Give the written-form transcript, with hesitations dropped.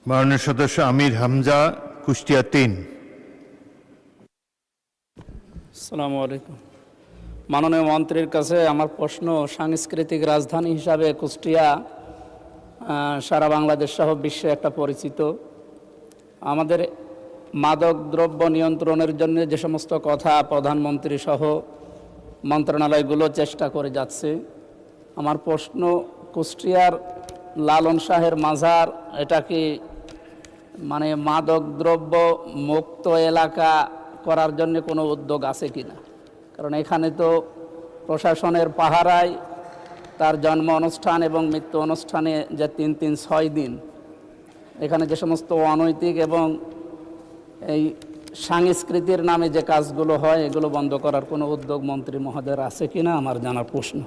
মাননীয় সদস্য আমির হামজা, কুষ্টিয়া ৩। আসসালামু আলাইকুম। মাননীয় মন্ত্রীর কাছে আমার প্রশ্ন, সাংস্কৃতিক রাজধানী হিসাবে কুষ্টিয়া সারা বাংলাদেশ সহ বিশ্বে একটা পরিচিত। আমাদের মাদক দ্রব্য নিয়ন্ত্রণের জন্য যে সমস্ত কথা প্রধানমন্ত্রী সহ মন্ত্রণালয়গুলো চেষ্টা করে যাচ্ছে, আমার প্রশ্ন, কুষ্টিয়ার লালন শাহের মাজার এটা কি মানে মাদক দ্রব্য মুক্ত এলাকা করার জন্য কোনো উদ্যোগ আছে কি না? কারণ এখানে তো প্রশাসনের পাহারায় তার জন্ম অনুষ্ঠান এবং মৃত্যু অনুষ্ঠানে যে 3-6 দিন এখানে যে সমস্ত অনৈতিক এবং এই সংস্কৃতির নামে যে কাজগুলো হয় এগুলো বন্ধ করার কোনো উদ্যোগ মন্ত্রী মহোদয়ের আছে কি না আমার জানার প্রশ্ন।